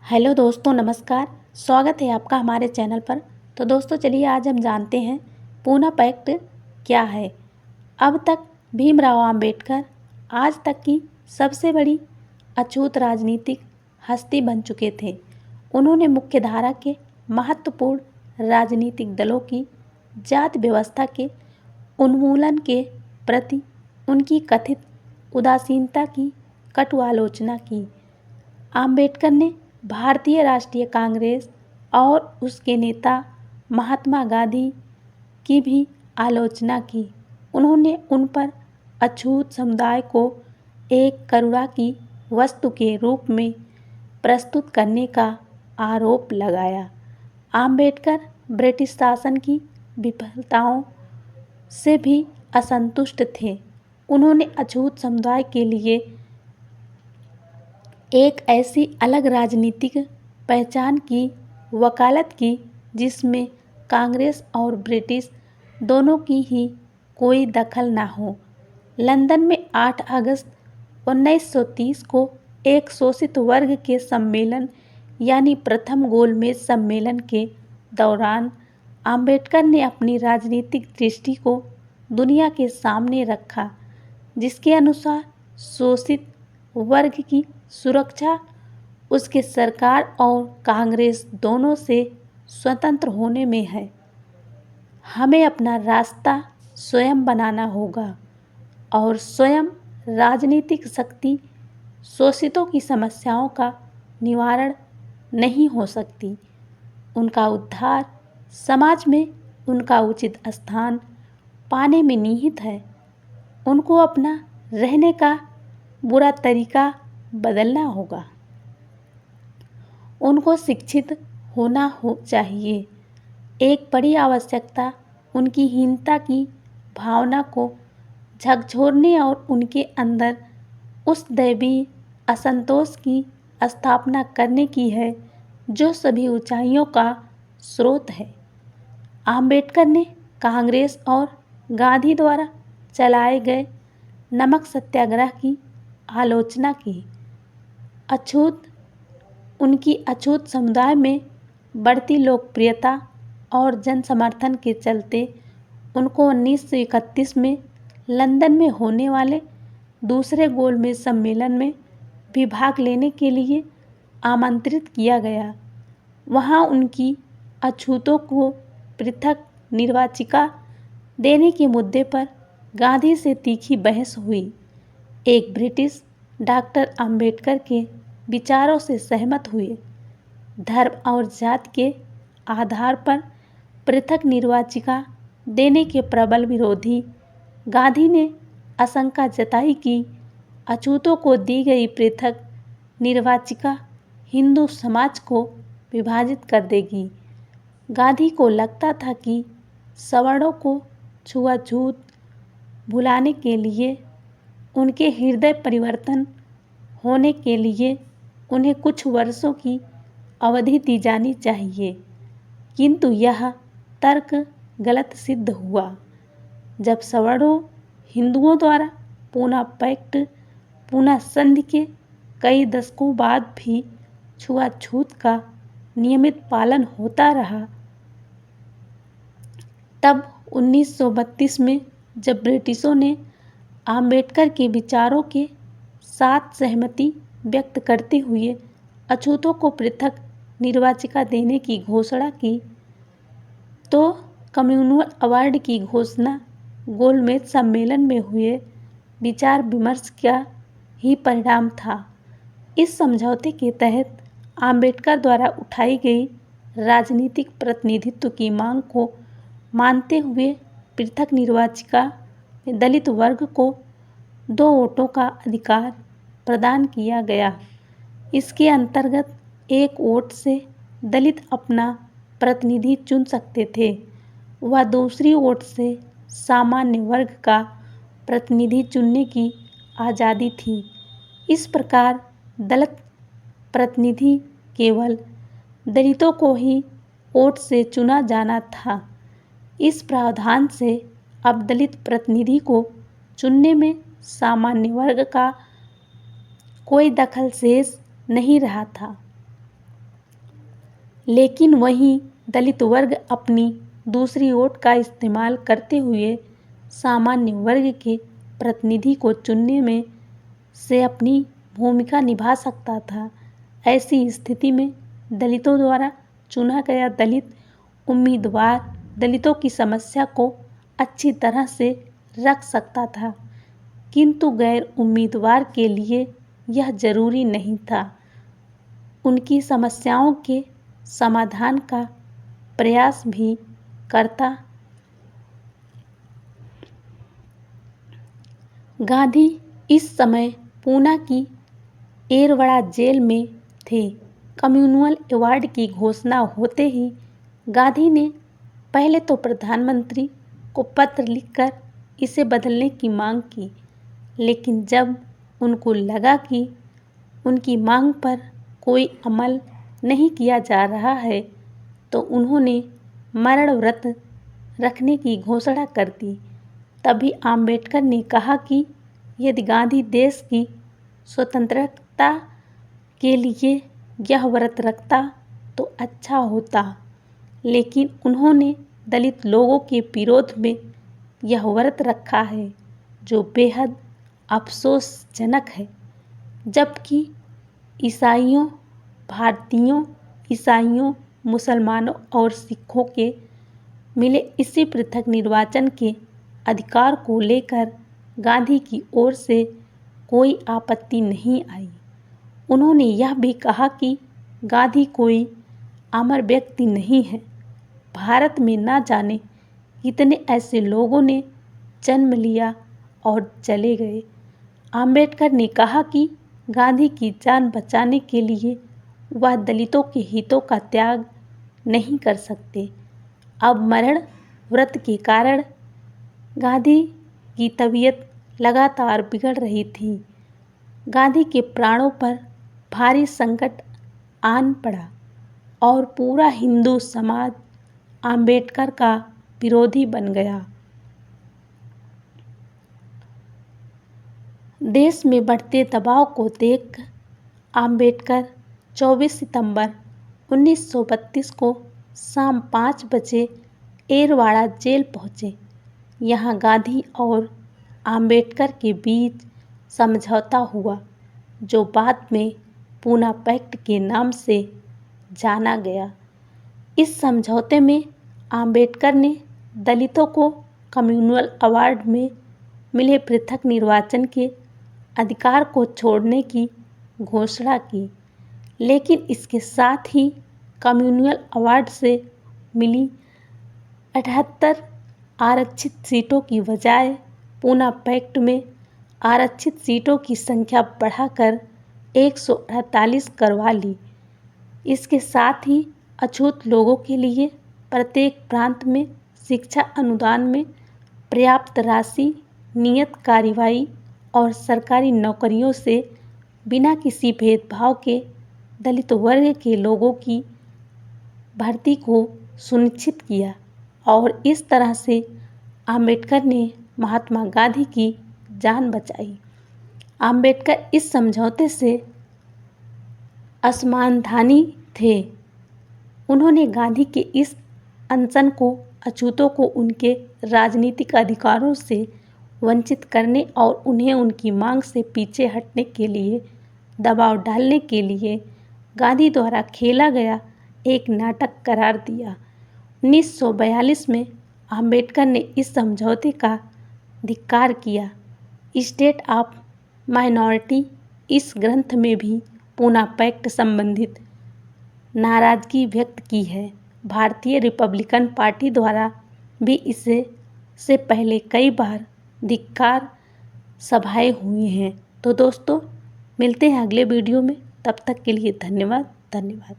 Hello दोस्तों, नमस्कार। स्वागत है आपका हमारे चैनल पर। तो दोस्तों चलिए आज हम जानते हैं पूना पैक्ट क्या है। अब तक भीमराव अंबेडकर आज तक की सबसे बड़ी अछूत राजनीतिक हस्ती बन चुके थे। उन्होंने मुख्यधारा के महत्वपूर्ण राजनीतिक दलों की जाति व्यवस्था के उन्मूलन के प्रति उनकी कथित उदासीनता की कटु आलोचना की। अंबेडकर ने भारतीय राष्ट्रीय कांग्रेस और उसके नेता महात्मा गांधी की भी आलोचना की। उन्होंने उन पर अछूत समुदाय को एक करुणा की वस्तु के रूप में प्रस्तुत करने का आरोप लगाया। अंबेडकर ब्रिटिश शासन की विफलताओं से भी असंतुष्ट थे। उन्होंने अछूत समुदाय के लिए एक ऐसी अलग राजनीतिक पहचान की वकालत की जिसमें कांग्रेस और ब्रिटिश दोनों की ही कोई दखल न हो। लंदन में 8 अगस्त 1930 को एक शोषित वर्ग के सम्मेलन यानी प्रथम गोलमेज सम्मेलन के दौरान अंबेडकर ने अपनी राजनीतिक दृष्टि को दुनिया के सामने रखा, जिसके अनुसार शोषित वर्ग की सुरक्षा उसके सरकार और कांग्रेस दोनों से स्वतंत्र होने में है। हमें अपना रास्ता स्वयं बनाना होगा और स्वयं राजनीतिक शक्ति शोषितों की समस्याओं का निवारण नहीं हो सकती। उनका उद्धार समाज में उनका उचित स्थान पाने में निहित है। उनको अपना रहने का बुरा तरीका बदलना होगा। उनको शिक्षित होना चाहिए। एक बड़ी आवश्यकता उनकी हीनता की भावना को झकझोरने और उनके अंदर उस दैवीय असंतोष की स्थापना करने की है जो सभी ऊंचाइयों का स्रोत है। अंबेडकर ने कांग्रेस और गांधी द्वारा चलाए गए नमक सत्याग्रह की आलोचना की। उनकी अछूत समुदाय में बढ़ती लोकप्रियता और जन समर्थन के चलते उनको 1931 में लंदन में होने वाले दूसरे गोलमेज सम्मेलन में भी भाग लेने के लिए आमंत्रित किया गया। वहां उनकी अछूतों को पृथक निर्वाचिका देने के मुद्दे पर गांधी से तीखी बहस हुई। एक ब्रिटिश डॉक्टर अंबेडकर के विचारों से सहमत हुए। धर्म और जाति के आधार पर पृथक निर्वाचिका देने के प्रबल विरोधी गांधी ने आशंका जताई कि अछूतों को दी गई पृथक निर्वाचिका हिंदू समाज को विभाजित कर देगी। गांधी को लगता था कि सवर्णों को छुआछूत भुलाने के लिए उनके हृदय परिवर्तन होने के लिए उन्हें कुछ वर्षों की अवधि दी जानी चाहिए, किंतु यह तर्क गलत सिद्ध हुआ। जब सवर्णों हिंदुओं द्वारा पूना पैक्ट पूना संधि के कई दशकों बाद भी छुआछूत का नियमित पालन होता रहा, तब 1932 में जब ब्रिटिशों ने अंबेडकर के विचारों के साथ सहमति व्यक्त करते हुए अछूतों को पृथक निर्वाचिका देने की घोषणा की, तो कम्युनल अवार्ड की घोषणा गोलमेज सम्मेलन में हुए विचार विमर्श का ही परिणाम था। इस समझौते के तहत अंबेडकर द्वारा उठाई गई राजनीतिक प्रतिनिधित्व की मांग को मानते हुए पृथक निर्वाचिका में दलित वर्ग को 2 वोटों का अधिकार प्रदान किया गया। इसके अंतर्गत 1 वोट से दलित अपना प्रतिनिधि चुन सकते थे व दूसरी वोट से सामान्य वर्ग का प्रतिनिधि चुनने की आज़ादी थी। इस प्रकार दलित प्रतिनिधि केवल दलितों को ही वोट से चुना जाना था। इस प्रावधान से अब दलित प्रतिनिधि को चुनने में सामान्य वर्ग का कोई दखल शेष नहीं रहा था। लेकिन वहीं दलित वर्ग अपनी दूसरी वोट का इस्तेमाल करते हुए सामान्य वर्ग के प्रतिनिधि को चुनने में से अपनी भूमिका निभा सकता था। ऐसी स्थिति में दलितों द्वारा चुना गया दलित उम्मीदवार दलितों की समस्या को अच्छी तरह से रख सकता था, किंतु गैर उम्मीदवार के लिए यह जरूरी नहीं था। उनकी समस्याओं के समाधान का प्रयास भी करता। गांधी इस समय पूना की एरवड़ा जेल में थे। कम्युनल अवार्ड की घोषणा होते ही गांधी ने पहले तो प्रधानमंत्री को पत्र लिखकर इसे बदलने की मांग की, लेकिन जब उनको लगा कि उनकी मांग पर कोई अमल नहीं किया जा रहा है तो उन्होंने मरण व्रत रखने की घोषणा कर दी। तभी आम्बेडकर ने कहा कि यदि गांधी देश की स्वतंत्रता के लिए यह व्रत रखता तो अच्छा होता, लेकिन उन्होंने दलित लोगों के विरोध में यह व्रत रखा है, जो बेहद अफसोसजनक है। जबकि ईसाइयों, भारतीयों, ईसाइयों, मुसलमानों और सिखों के मिले इसी पृथक निर्वाचन के अधिकार को लेकर गांधी की ओर से कोई आपत्ति नहीं आई। उन्होंने यह भी कहा कि गांधी कोई अमर व्यक्ति नहीं है। भारत में न जाने कितने ऐसे लोगों ने जन्म लिया और चले गए। आम्बेडकर ने कहा कि गांधी की जान बचाने के लिए वह दलितों के हितों का त्याग नहीं कर सकते। अब मरण व्रत के कारण गांधी की तबीयत लगातार बिगड़ रही थी। गांधी के प्राणों पर भारी संकट आन पड़ा और पूरा हिंदू समाज आम्बेडकर का विरोधी बन गया। देश में बढ़ते दबाव को देख आम्बेडकर 24 सितंबर 1932 को शाम 5 बजे एरवाड़ा जेल पहुंचे। यहां गांधी और आम्बेडकर के बीच समझौता हुआ, जो बाद में पूना पैक्ट के नाम से जाना गया। इस समझौते में आम्बेडकर ने दलितों को कम्युनल अवार्ड में मिले पृथक निर्वाचन के अधिकार को छोड़ने की घोषणा की, लेकिन इसके साथ ही कम्युनल अवार्ड से मिली 78 आरक्षित सीटों की बजाय पूना पैक्ट में आरक्षित सीटों की संख्या बढ़ाकर 148 करवा ली। इसके साथ ही अछूत लोगों के लिए प्रत्येक प्रांत में शिक्षा अनुदान में पर्याप्त राशि, नियत कार्रवाई और सरकारी नौकरियों से बिना किसी भेदभाव के दलित वर्ग के लोगों की भर्ती को सुनिश्चित किया और इस तरह से आम्बेडकर ने महात्मा गांधी की जान बचाई। आम्बेडकर इस समझौते से असमाधानी थे। उन्होंने गांधी के इस अनशन को अछूतों को उनके राजनीतिक अधिकारों से वंचित करने और उन्हें उनकी मांग से पीछे हटने के लिए दबाव डालने के लिए गांधी द्वारा खेला गया एक नाटक करार दिया। 1942 में आम्बेडकर ने इस समझौते का धिक्कार किया। स्टेट ऑफ माइनॉरिटी इस ग्रंथ में भी पूना पैक्ट संबंधित नाराजगी व्यक्त की है। भारतीय रिपब्लिकन पार्टी द्वारा भी इसे से पहले कई बार धिक्कार सभाएं हुई हैं। तो दोस्तों, मिलते हैं अगले वीडियो में। तब तक के लिए धन्यवाद।